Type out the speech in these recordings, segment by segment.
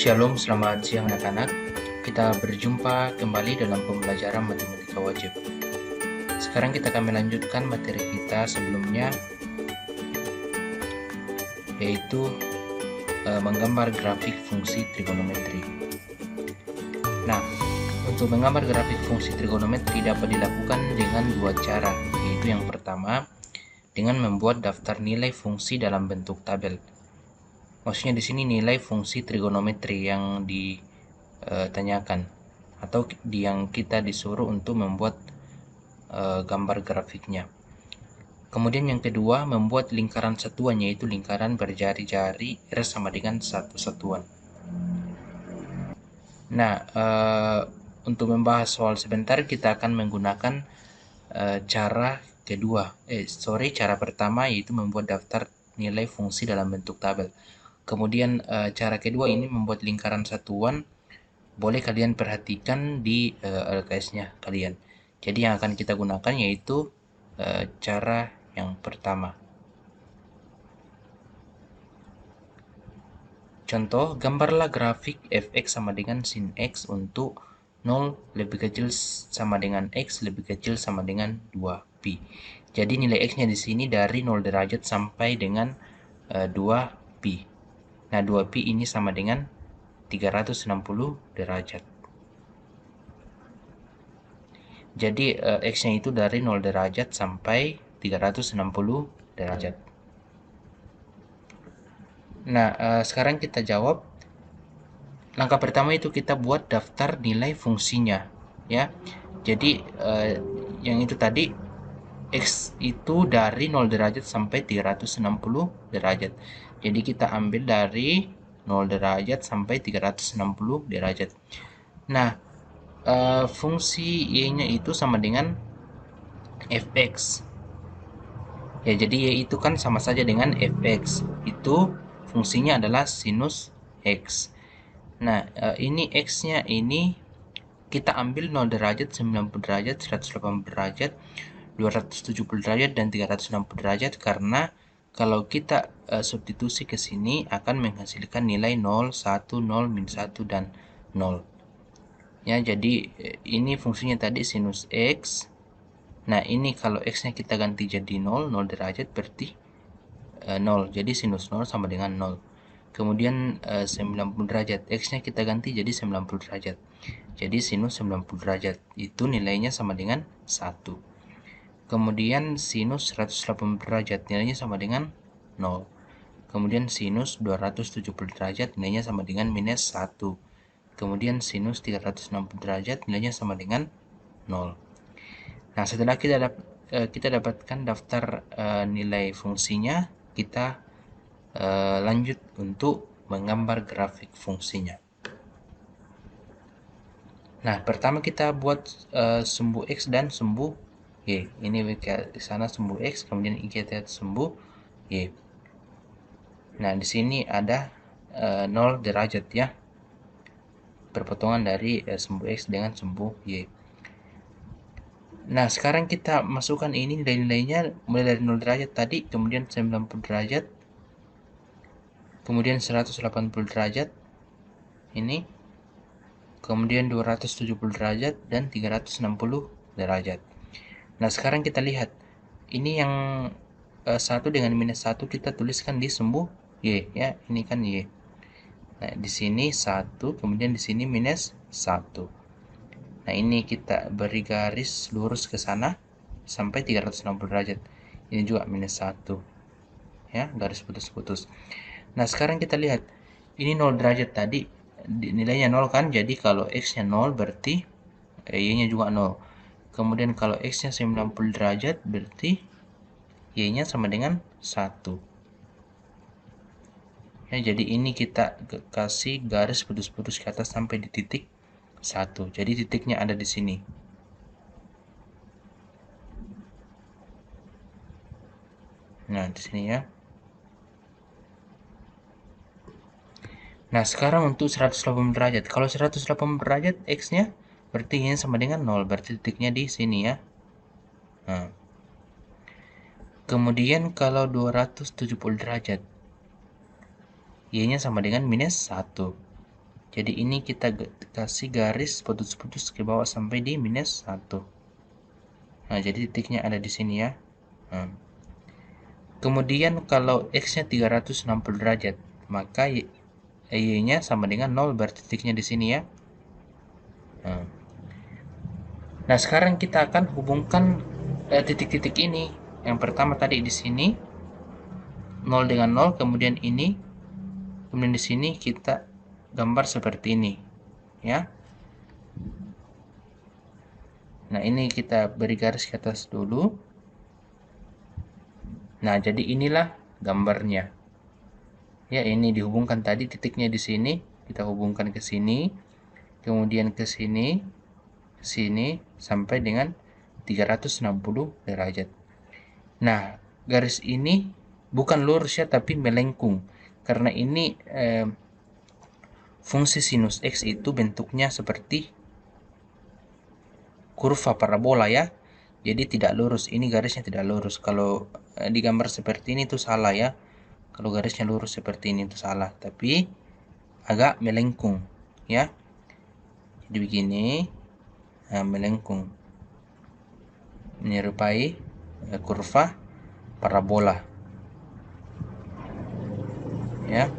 Shalom, selamat siang anak-anak. Kita berjumpa kembali dalam pembelajaran matematika wajib. Sekarang kita akan melanjutkan materi kita sebelumnya, yaitu menggambar grafik fungsi trigonometri. Nah, untuk menggambar grafik fungsi trigonometri dapat dilakukan dengan dua cara, yaitu yang pertama, dengan membuat daftar nilai fungsi dalam bentuk tabel. Maksudnya di sini nilai fungsi trigonometri yang ditanyakan atau yang kita disuruh untuk membuat gambar grafiknya. Kemudian yang kedua, membuat lingkaran satuan, yaitu lingkaran berjari-jari R sama dengan satu satuan. Nah, untuk membahas soal sebentar, kita akan menggunakan cara pertama, yaitu membuat daftar nilai fungsi dalam bentuk tabel. Kemudian cara kedua ini membuat lingkaran satuan. Boleh kalian perhatikan di LKS-nya kalian. Jadi yang akan kita gunakan yaitu cara yang pertama. Contoh, gambarlah grafik fx sama dengan sin x untuk 0 lebih kecil sama dengan x lebih kecil sama dengan 2pi. Jadi nilai x-nya di sini dari 0 derajat sampai dengan 2pi. Nah, 2pi ini sama dengan 360 derajat. Jadi x-nya itu dari 0 derajat sampai 360 derajat. Nah, sekarang kita jawab. Langkah pertama itu kita buat daftar nilai fungsinya, ya. Jadi yang itu tadi x itu dari 0 derajat sampai 360 derajat. Jadi kita ambil dari 0 derajat sampai 360 derajat. Nah, fungsi y-nya itu sama dengan fx. Ya, jadi y itu kan sama saja dengan fx. Itu fungsinya adalah sinus x. Nah, ini x-nya ini kita ambil 0 derajat, 90 derajat, 180 derajat, 270 derajat, dan 360 derajat karena kalau kita substitusi ke sini akan menghasilkan nilai 0, 1, 0, min 1, dan 0. Ya, jadi ini fungsinya tadi sinus x. Nah, ini kalau x-nya kita ganti jadi 0, 0 derajat berarti 0. Jadi sinus 0 sama dengan 0. Kemudian 90 derajat, x-nya kita ganti jadi 90 derajat. Jadi sinus 90 derajat itu nilainya sama dengan 1. Kemudian sinus 180 derajat nilainya sama dengan 0. Kemudian sinus 270 derajat nilainya sama dengan minus 1. Kemudian sinus 360 derajat nilainya sama dengan 0. Nah, setelah kita dapatkan daftar nilai fungsinya, kita lanjut untuk menggambar grafik fungsinya. Nah, pertama kita buat sumbu x dan sumbu y. Ini di sana sumbu x, kemudian kita sumbu y. Nah, di sini ada 0 derajat ya, perpotongan dari sumbu x dengan sumbu y. Nah, sekarang kita masukkan ini nilai-nilainya mulai dari 0 derajat tadi, kemudian 90 derajat, kemudian 180 derajat, ini, kemudian 270 derajat, dan 360 derajat. Nah, sekarang kita lihat, ini yang 1 dengan minus 1 kita tuliskan di sumbu y, ya, ini kan y. Nah, di sini 1, kemudian di sini minus 1. Nah, ini kita beri garis lurus ke sana sampai 360 derajat. Ini juga minus 1. Ya, garis putus-putus. Nah, sekarang kita lihat. Ini 0 derajat tadi. Nilainya 0 kan? Jadi kalau x-nya 0 berarti y-nya juga 0. Kemudian kalau x-nya 90 derajat berarti y-nya sama dengan 1. Ya, jadi ini kita kasih garis putus-putus ke atas sampai di titik 1. Jadi titiknya ada di sini. Nah, di sini ya. Nah, sekarang untuk 180 derajat. Kalau 180 derajat x-nya berarti y-nya sama dengan 0. Berarti titiknya di sini ya. Nah. Kemudian kalau 270 derajat y-nya sama dengan minus 1. Jadi ini kita kasih garis putus-putus ke bawah sampai di minus 1. Nah, jadi titiknya ada di sini ya. Nah, kemudian kalau X-nya 360 derajat, maka Y-nya sama dengan 0, berarti titiknya di sini ya. Nah, sekarang kita akan hubungkan titik-titik ini. Yang pertama tadi di sini 0 dengan 0, kemudian ini, kemudian di sini kita gambar seperti ini, ya. Nah, ini kita beri garis ke atas dulu. Nah, jadi inilah gambarnya. Ya, ini dihubungkan tadi titiknya di sini, kita hubungkan ke sini, kemudian ke sini, sampai dengan 360 derajat. Nah, garis ini bukan lurus ya, tapi melengkung. Karena ini fungsi sinus X itu bentuknya seperti kurva parabola ya. Jadi tidak lurus, ini garisnya tidak lurus. Kalau digambar seperti ini itu salah ya. Kalau garisnya lurus seperti ini itu salah, tapi agak melengkung ya. Jadi begini, melengkung, menyerupai kurva parabola ya.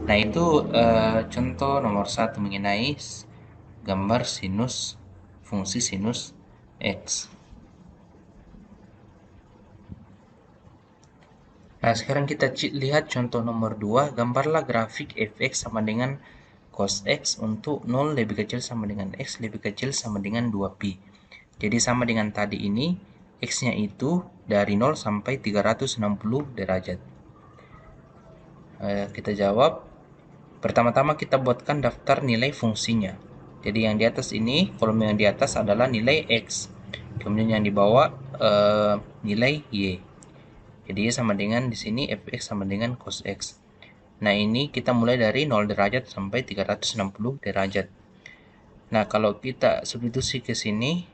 Nah, itu contoh nomor 1 mengenai gambar sinus, fungsi sinus X. Nah, sekarang kita lihat contoh nomor 2, gambarlah grafik fx sama dengan cos X untuk 0 lebih kecil sama dengan X lebih kecil sama dengan 2pi. Jadi sama dengan tadi ini, X-nya itu dari 0 sampai 360 derajat. Kita jawab. Pertama-tama kita buatkan daftar nilai fungsinya. Jadi yang di atas ini, kolom yang di atas adalah nilai X. Kemudian yang di bawah nilai Y. Jadi Y sama dengan di sini fx sama dengan cos X. Nah, ini kita mulai dari 0 derajat sampai 360 derajat. Nah, kalau kita substitusi ke sini,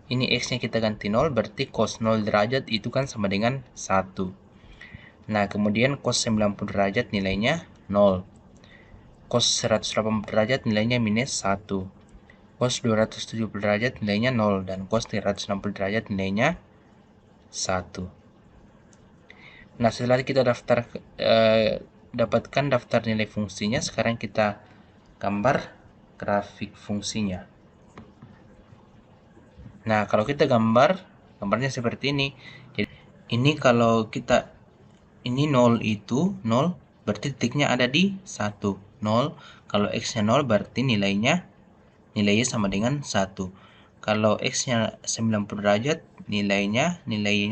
ini X-nya kita ganti 0, berarti cos 0 derajat itu kan sama dengan 1. Nah, kemudian cos 90 derajat nilainya 0. Cos 180 derajat nilainya minus 1. Cos 270 derajat nilainya 0. Dan cos 360 derajat nilainya 1. Nah, setelah kita dapatkan daftar nilai fungsinya, sekarang kita gambar grafik fungsinya. Nah, kalau kita gambarnya seperti ini. Jadi, ini kalau kita, ini 0 itu 0, berarti titiknya ada di 1. 0, kalau X-nya 0 berarti nilainya sama dengan 1. Kalau X-nya 90 derajat, nilainya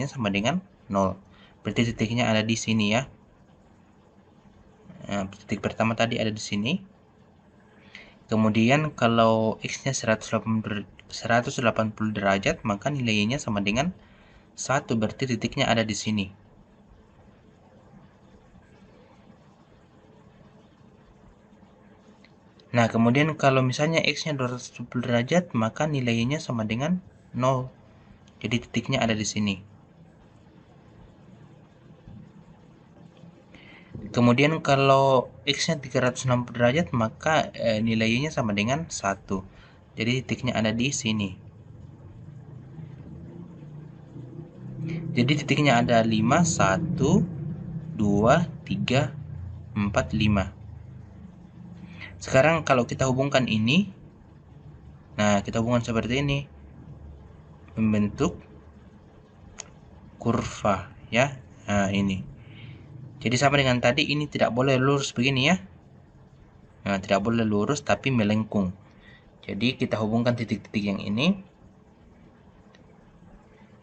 sama dengan 0. Berarti titiknya ada di sini ya. Nah, titik pertama tadi ada di sini. Kemudian kalau X-nya 180 derajat, maka nilainya sama dengan 1, berarti titiknya ada di sini. Nah, kemudian kalau misalnya X-nya 270 derajat, maka nilainya sama dengan 0. Jadi titiknya ada di sini. Kemudian kalau X-nya 360 derajat, maka nilainya sama dengan 1. Jadi titiknya ada di sini. Jadi titiknya ada 5, 1, 2, 3, 4, 5. Sekarang kalau kita hubungkan ini, nah kita hubungkan seperti ini, membentuk kurva ya. Nah, ini. Jadi sama dengan tadi, ini tidak boleh lurus begini ya. Nah, tidak boleh lurus tapi melengkung. Jadi kita hubungkan titik-titik yang ini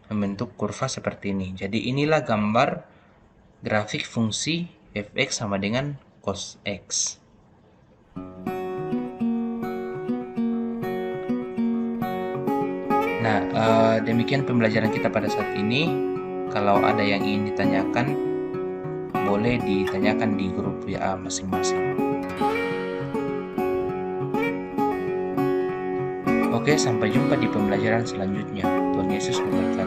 membentuk kurva seperti ini. Jadi inilah gambar grafik fungsi fx sama dengan cos X. Nah, demikian pembelajaran kita pada saat ini. Kalau ada yang ingin ditanyakan, boleh ditanyakan di grup WA masing-masing. Oke, sampai jumpa di pembelajaran selanjutnya. Tuhan Yesus memberkati.